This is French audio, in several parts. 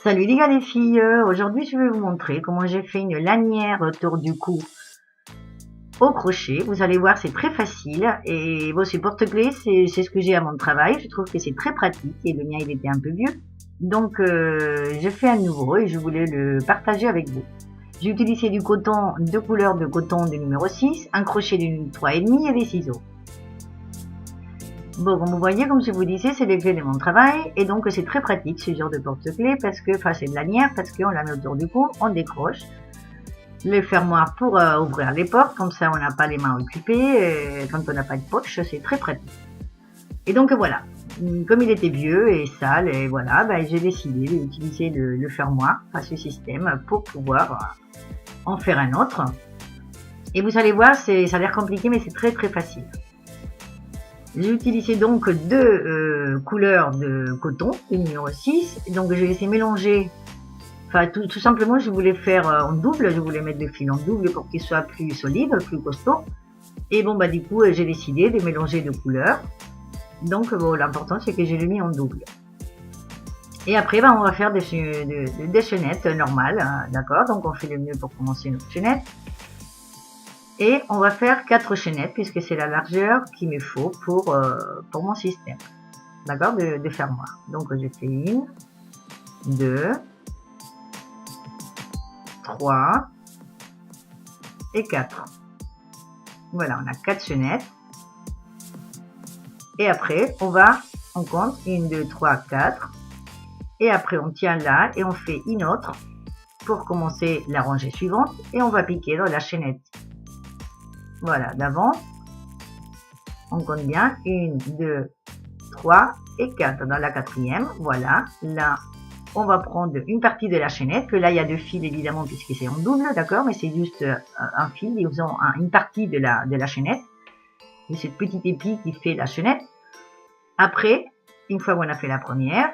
Salut les gars les filles, aujourd'hui je vais vous montrer comment j'ai fait une lanière autour du cou au crochet. Vous allez voir, c'est très facile et bon, c'est porte-clés, c'est ce que j'ai à mon travail. Je trouve que c'est très pratique et le mien il était un peu vieux, donc je fais un nouveau et je voulais le partager avec vous. J'ai utilisé du coton, deux couleurs de coton de numéro 6, un crochet de 3,5 et des ciseaux. Bon, comme vous voyez, comme je vous disais, c'est les clés de mon travail et donc c'est très pratique ce genre de porte-clés parce que, enfin c'est de lanière parce qu'on la met autour du cou, on décroche les fermoirs pour ouvrir les portes, comme ça on n'a pas les mains occupées, quand on n'a pas de poche, c'est très pratique. Et donc voilà, comme il était vieux et sale, et voilà, j'ai décidé d'utiliser le fermoir, enfin ce système, pour pouvoir en faire un autre. Et vous allez voir, ça a l'air compliqué mais c'est très très facile. J'ai utilisé donc deux couleurs de coton, le numéro 6. Donc je les ai mélangées. Enfin, tout simplement, je voulais faire en double. Je voulais mettre le fil en double pour qu'il soit plus solide, plus costaud. Et bon, du coup, j'ai décidé de mélanger deux couleurs. Donc, bon, l'important, c'est que je l'ai mis en double. Et après, on va faire des chaînettes normales, hein, d'accord? Donc, on fait le mieux pour commencer notre chaînette. Et on va faire 4 chaînettes puisque c'est la largeur qu'il me faut pour mon système, d'accord, de fermoir. Donc je fais 1, 2, 3 et 4. Voilà, on a 4 chaînettes. Et après, on compte 1, 2, 3, 4. Et après, on tient là et on fait une autre pour commencer la rangée suivante. Et on va piquer dans la chaînette. Voilà, d'avant, on compte bien 1, 2, 3 et 4. Dans la quatrième, voilà, là, on va prendre une partie de la chaînette, que là, il y a deux fils évidemment, puisque c'est en double, d'accord, mais c'est juste un fil, ils ont une partie de la chaînette, de cette petite épi qui fait la chaînette. Après, une fois qu'on a fait la première,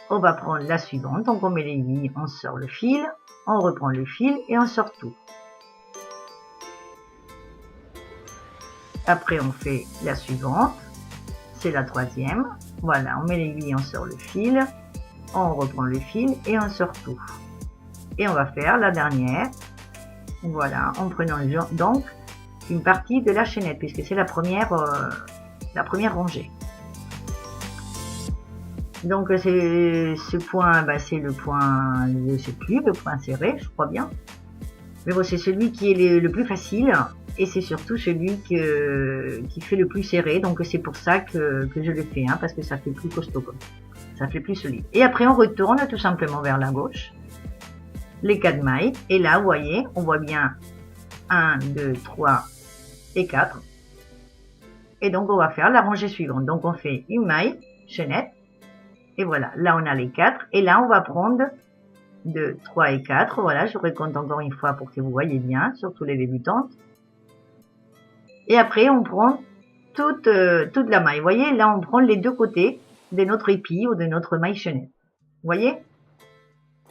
on va prendre la suivante, donc on met l'aiguille, on sort le fil, on reprend le fil et on sort tout. Après, on fait la suivante, c'est la troisième. Voilà, on met l'aiguille, on sort le fil, on reprend le fil et on sort tout. Et on va faire la dernière, voilà, en prenant donc une partie de la chaînette, puisque c'est la première rangée. Donc, ce point, c'est le point, je sais plus, le point serré, je crois bien. Mais bon, c'est celui qui est le plus facile. Et c'est surtout celui qui fait le plus serré, donc c'est pour ça que je le fais, hein, parce que ça fait plus costaud, ça fait plus solide. Et après on retourne tout simplement vers la gauche, les 4 mailles, et là vous voyez, on voit bien 1, 2, 3 et 4. Et donc on va faire la rangée suivante, donc on fait une maille, chaînette, et voilà, là on a les 4, et là on va prendre 2, 3 et 4, voilà, je recompte encore une fois pour que vous voyez bien, surtout les débutantes. Et après, on prend toute la maille. Vous voyez, là, on prend les deux côtés de notre épi ou de notre maille chaînette. Vous voyez?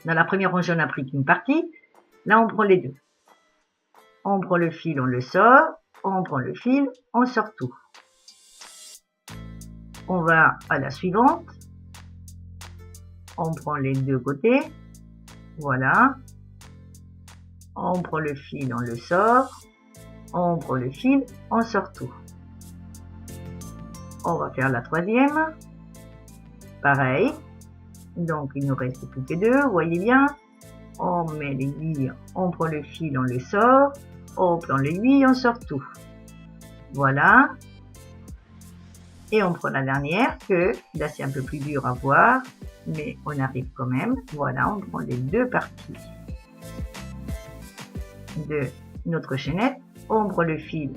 Dans la première rangée, on a pris qu'une partie. Là, on prend les deux. On prend le fil, on le sort. On prend le fil, on sort tout. On va à la suivante. On prend les deux côtés. Voilà. On prend le fil, on le sort. On prend le fil, on sort tout. On va faire la troisième. Pareil. Donc, il nous reste plus que deux, vous voyez bien. On met l'aiguille, on prend le fil, on le sort. On prend l'aiguille, on sort tout. Voilà. Et on prend la dernière, que là, c'est un peu plus dur à voir, mais on arrive quand même. Voilà, on prend les deux parties de notre chaînette. On prend le fil,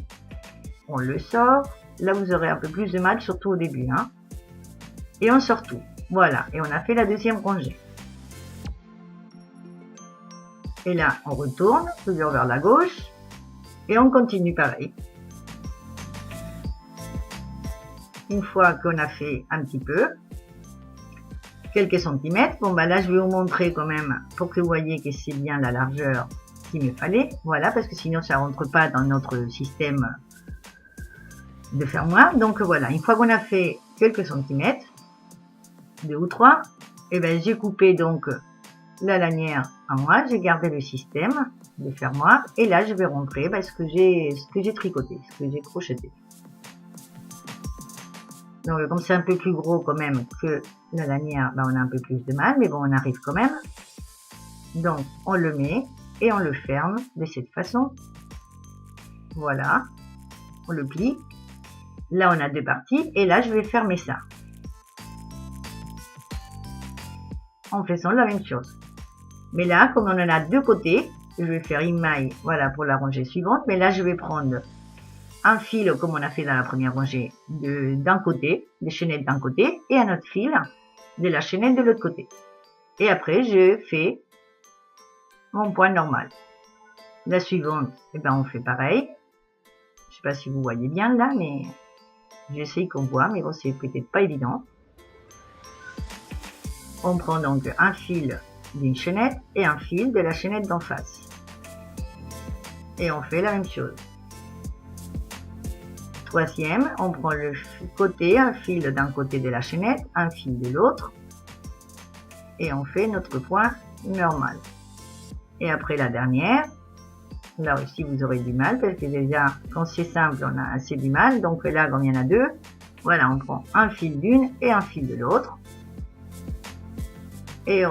on le sort. Là, vous aurez un peu plus de mal, surtout au début, hein. Et on sort tout. Voilà, et on a fait la deuxième rangée. Et là, on retourne, toujours vers la gauche, et on continue pareil. Une fois qu'on a fait un petit peu, quelques centimètres, bon là, je vais vous montrer quand même, pour que vous voyez que c'est bien la largeur qu'il me fallait, voilà, parce que sinon ça rentre pas dans notre système de fermoir. Donc voilà, une fois qu'on a fait quelques centimètres, 2 ou 3, et ben j'ai coupé donc la lanière en moelle, j'ai gardé le système de fermoir et là je vais rentrer ce que j'ai tricoté, ce que j'ai crocheté. Donc comme c'est un peu plus gros quand même que la lanière, on a un peu plus de mal, mais bon, on arrive quand même. Donc on le met et on le ferme de cette façon. Voilà, on le plie. Là on a deux parties et là je vais fermer ça. En faisant la même chose. Mais là, comme on en a deux côtés, je vais faire une maille, voilà, pour la rangée suivante. Mais là, je vais prendre un fil, comme on a fait dans la première rangée, d'un côté, des chaînettes d'un côté, et un autre fil de la chaînette de l'autre côté. Et après, je fais mon point normal. La suivante, on fait pareil. Je sais pas si vous voyez bien là, mais j'essaye qu'on voit, mais bon, c'est peut-être pas évident. On prend donc un fil d'une chaînette et un fil de la chaînette d'en face. Et on fait la même chose. Troisième, on prend le côté, un fil d'un côté de la chaînette, un fil de l'autre. Et on fait notre point normal. Et après la dernière, là aussi vous aurez du mal, parce que déjà, quand c'est simple, on a assez du mal. Donc là, comme il y en a deux, voilà, on prend un fil d'une et un fil de l'autre. Et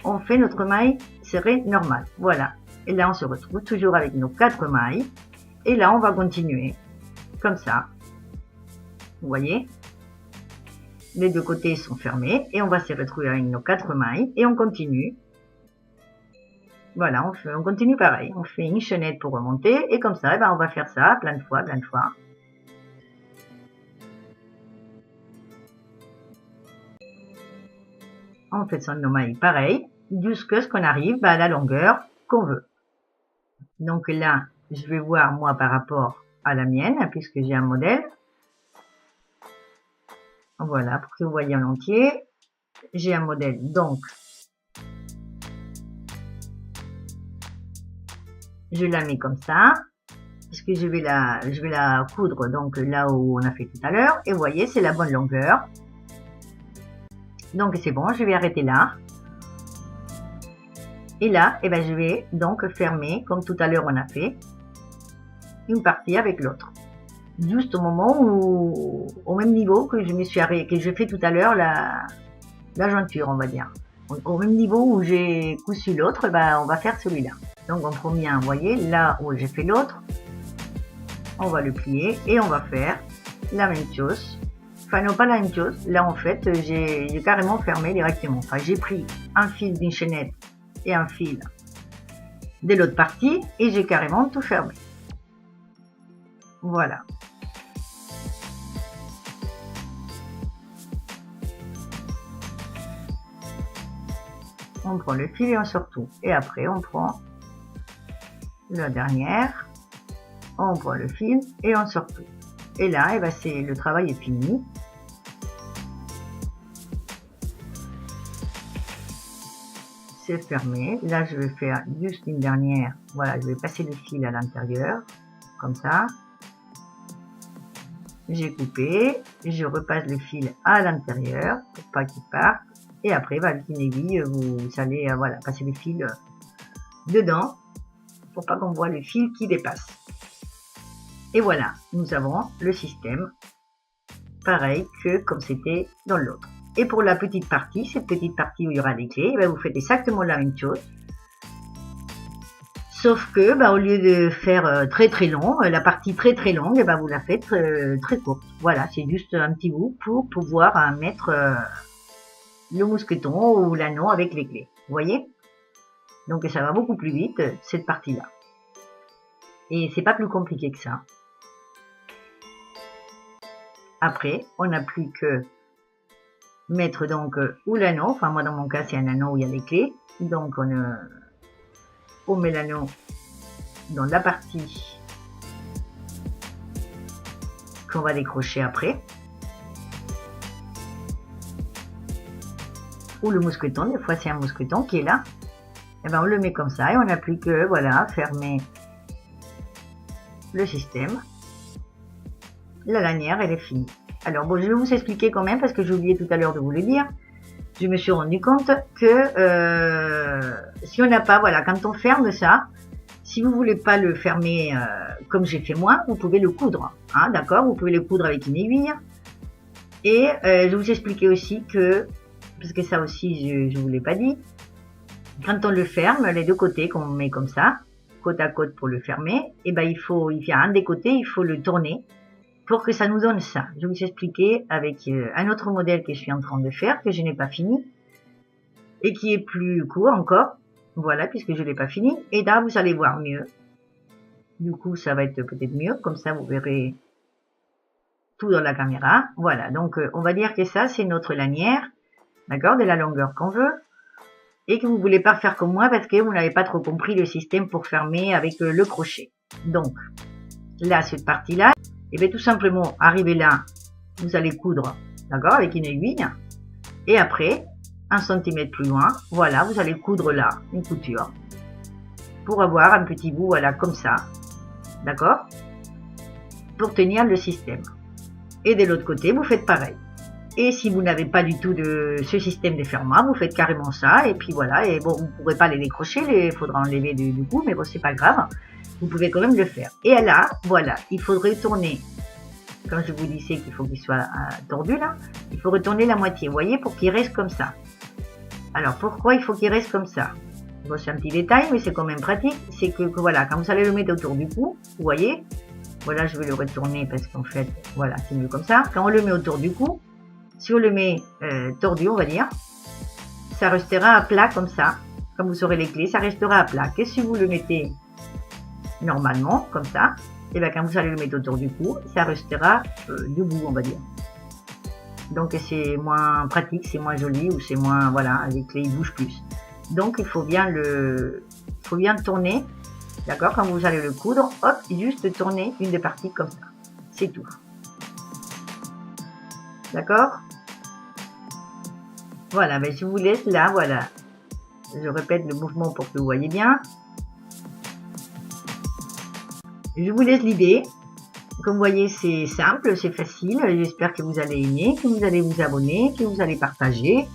on fait notre maille serrée normale. Voilà. Et là, on se retrouve toujours avec nos 4 mailles. Et là, on va continuer. Comme ça. Vous voyez? Les deux côtés sont fermés. Et on va se retrouver avec nos 4 mailles. Et on continue. Voilà, on continue pareil. On fait une chaînette pour remonter. Et comme ça, on va faire ça plein de fois, plein de fois. En faisant nos mailles pareil, jusqu'à ce qu'on arrive à la longueur qu'on veut. Donc là, je vais voir moi par rapport à la mienne, puisque j'ai un modèle. Voilà, pour que vous voyez en entier. J'ai un modèle, donc je la mets comme ça, parce que je vais la coudre donc là où on a fait tout à l'heure. Et vous voyez, c'est la bonne longueur. Donc c'est bon, je vais arrêter là. Et là, je vais donc fermer, comme tout à l'heure on a fait, une partie avec l'autre. Juste au moment où, au même niveau que je me suis arrêté, que je fais tout à l'heure la jointure, on va dire. Au même niveau où j'ai cousu l'autre, on va faire celui-là. Donc on prend bien, vous voyez, là où j'ai fait l'autre, on va le plier et on va faire la même chose. Enfin non, pas la même chose. Là en fait, j'ai carrément fermé directement. Enfin, j'ai pris un fil d'une chaînette et un fil de l'autre partie et j'ai carrément tout fermé. Voilà. On prend le fil et on sort tout. Et après, on prend la dernière, on prend le fil et on sort tout. Et là, le travail est fini. C'est fermé. Là, je vais faire juste une dernière. Voilà, je vais passer le fil à l'intérieur, comme ça. J'ai coupé, je repasse le fil à l'intérieur pour pas qu'il parte. Et après, avec une aiguille, vous allez passer le fil dedans pour pas qu'on voit le fil qui dépasse. Et voilà, nous avons le système pareil que comme c'était dans l'autre. Et pour la petite partie, cette petite partie où il y aura les clés, vous faites exactement la même chose. Sauf que, au lieu de faire très très long, la partie très très longue, vous la faites très courte. Voilà, c'est juste un petit bout pour pouvoir mettre le mousqueton ou l'anneau avec les clés. Vous voyez? Donc ça va beaucoup plus vite, cette partie-là. Et c'est pas plus compliqué que ça. Après, on n'a plus que mettre donc ou l'anneau, enfin moi dans mon cas c'est un anneau où il y a les clés, donc on met l'anneau dans la partie qu'on va décrocher après, ou le mousqueton, des fois c'est un mousqueton qui est là, et on le met comme ça et on n'a plus que fermer le système. La lanière elle est finie. Alors bon, je vais vous expliquer quand même parce que j'ai oublié tout à l'heure de vous le dire. je me suis rendu compte que si on n'a pas, voilà, quand on ferme ça, si vous voulez pas le fermer comme j'ai fait moi, vous pouvez le coudre, hein, d'accord? Vous pouvez le coudre avec une aiguille. Et je vous expliquais aussi que, parce que ça aussi je vous l'ai pas dit, quand on le ferme, les deux côtés qu'on met comme ça, côte à côte pour le fermer, et ben il y a un des côtés, il faut le tourner pour que ça nous donne ça. Je vais vous expliquer avec un autre modèle que je suis en train de faire, que je n'ai pas fini, et qui est plus court encore. Voilà, puisque je l'ai pas fini. Et là, vous allez voir mieux. Du coup, ça va être peut-être mieux. Comme ça, vous verrez tout dans la caméra. Voilà, donc on va dire que ça, c'est notre lanière. D'accord, de la longueur qu'on veut. Et que vous voulez pas faire comme moi parce que vous n'avez pas trop compris le système pour fermer avec le crochet. Donc, là, cette partie-là, et bien tout simplement, arriver là, vous allez coudre, d'accord, avec une aiguille. Et après, 1 cm plus loin, voilà, vous allez coudre là, une couture. Pour avoir un petit bout, voilà, comme ça. D'accord? Pour tenir le système. Et de l'autre côté, vous faites pareil. Et si vous n'avez pas du tout de ce système de fermoir, vous faites carrément ça. Et puis voilà, et bon, vous ne pourrez pas les décrocher, il faudra enlever du coup, mais bon, c'est pas grave. Vous pouvez quand même le faire. Et là, voilà, il faudrait tourner. Quand je vous disais qu'il faut qu'il soit tordu là, il faut retourner la moitié, vous voyez, pour qu'il reste comme ça. Alors, pourquoi il faut qu'il reste comme ça? Bon, c'est un petit détail, mais c'est quand même pratique. C'est que voilà, quand vous allez le mettre autour du cou, vous voyez, voilà, je vais le retourner parce qu'en fait, voilà, c'est mieux comme ça. Quand on le met autour du cou, si on le met tordu, on va dire, ça restera à plat comme ça. Comme vous aurez les clés, ça restera à plat. Que si vous le mettez normalement, comme ça, et bien quand vous allez le mettre autour du cou, ça restera debout, on va dire. Donc c'est moins pratique, c'est moins joli, ou c'est moins, voilà, les clés ils bougent plus. Donc il faut bien tourner, d'accord, quand vous allez le coudre, hop, juste tourner une des parties comme ça. C'est tout. D'accord? Voilà, ben je vous laisse là, voilà. Je répète le mouvement pour que vous voyez bien. Je vous laisse l'idée. Comme vous voyez, c'est simple, c'est facile. J'espère que vous allez aimer, que vous allez vous abonner, que vous allez partager,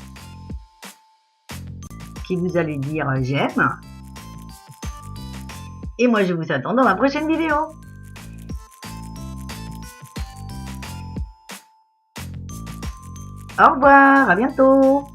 que vous allez dire j'aime. Et moi, je vous attends dans ma prochaine vidéo. Au revoir, à bientôt.